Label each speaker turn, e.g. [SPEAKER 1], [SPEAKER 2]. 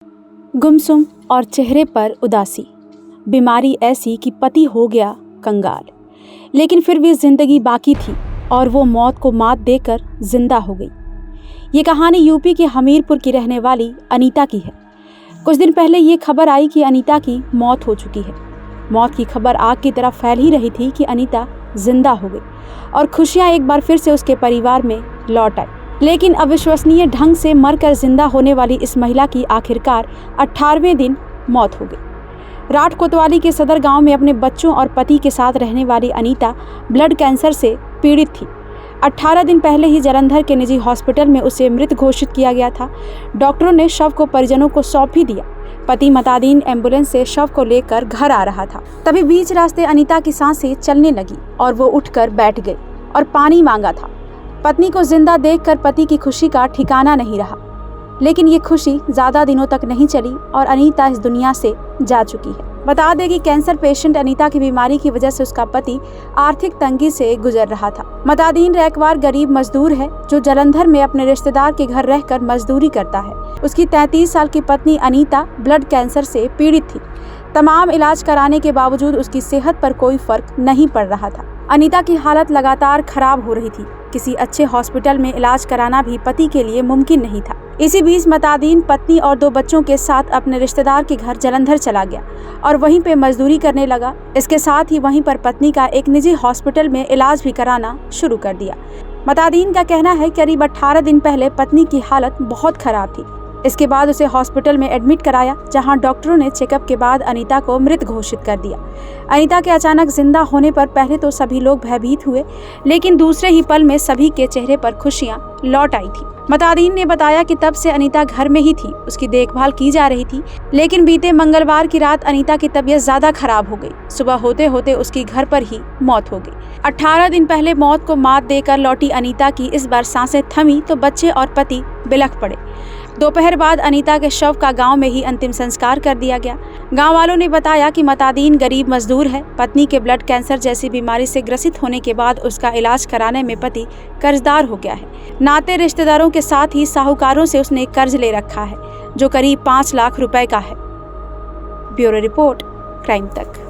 [SPEAKER 1] गुमसुम और चेहरे पर उदासी, बीमारी ऐसी कि पति हो गया कंगाल। लेकिन फिर भी जिंदगी बाकी थी और वो मौत को मात देकर जिंदा हो गई। ये कहानी यूपी के हमीरपुर की रहने वाली अनीता की है। कुछ दिन पहले ये खबर आई कि अनीता की मौत हो चुकी है। मौत की खबर आग की तरह फैल ही रही थी कि अनीता जिंदा हो गई और खुशियां एक बार फिर से उसके परिवार में लौट आई। लेकिन अविश्वसनीय ढंग से मरकर जिंदा होने वाली इस महिला की आखिरकार 18वें दिन मौत हो गई। राठ कोतवाली के सदर गांव में अपने बच्चों और पति के साथ रहने वाली अनीता ब्लड कैंसर से पीड़ित थी। 18 दिन पहले ही जालंधर के निजी हॉस्पिटल में उसे मृत घोषित किया गया था। डॉक्टरों ने शव को परिजनों को सौंप भी दिया। पति मतादीन एम्बुलेंस से शव को लेकर घर आ रहा था। तभी बीच रास्ते अनीता की सांसें चलने लगी और वो उठकर बैठ गई और पानी मांगा था। पत्नी को जिंदा देखकर पति की खुशी का ठिकाना नहीं रहा। लेकिन ये खुशी ज्यादा दिनों तक नहीं चली और अनीता इस दुनिया से जा चुकी है। बता दें कि कैंसर पेशेंट अनीता की बीमारी की वजह से उसका पति आर्थिक तंगी से गुजर रहा था। मतादीन रैकवार गरीब मजदूर है जो जालंधर में अपने रिश्तेदार के घर रहकर मजदूरी करता है। उसकी 33 साल की पत्नी अनीता ब्लड कैंसर से पीड़ित थी। तमाम इलाज कराने के बावजूद उसकी सेहत पर कोई फर्क नहीं पड़ रहा था। अनीता की हालत लगातार खराब हो रही थी। किसी अच्छे हॉस्पिटल में इलाज कराना भी पति के लिए मुमकिन नहीं था। इसी बीच मतादीन पत्नी और 2 बच्चों के साथ अपने रिश्तेदार के घर जालंधर चला गया और वहीं पे मजदूरी करने लगा। इसके साथ ही वहीं पर पत्नी का एक निजी हॉस्पिटल में इलाज भी कराना शुरू कर दिया। मतादीन का कहना है कि करीब 18 दिन पहले पत्नी की हालत बहुत खराब थी। इसके बाद उसे हॉस्पिटल में एडमिट कराया, जहां डॉक्टरों ने चेकअप के बाद अनीता को मृत घोषित कर दिया। अनीता के अचानक जिंदा होने पर पहले तो सभी लोग भयभीत हुए, लेकिन दूसरे ही पल में सभी के चेहरे पर खुशियां लौट आई थी। मतादीन ने बताया कि तब से अनीता घर में ही थी, उसकी देखभाल की जा रही थी। लेकिन बीते मंगलवार की रात अनीता की तबीयत ज्यादा खराब हो गई। सुबह होते होते उसकी घर पर ही मौत हो गई। 18 दिन पहले मौत को मात देकर लौटी अनीता की इस बार सांसें थमी तो बच्चे और पति बिलख पड़े। दोपहर बाद अनीता के शव का गांव में ही अंतिम संस्कार कर दिया गया। गांव वालों ने बताया कि मतादीन गरीब मजदूर है। पत्नी के ब्लड कैंसर जैसी बीमारी से ग्रसित होने के बाद उसका इलाज कराने में पति कर्जदार हो गया है। नाते रिश्तेदारों के साथ ही साहूकारों से उसने कर्ज ले रखा है, जो करीब 5 लाख रुपए का है। ब्यूरो रिपोर्ट, क्राइम तक।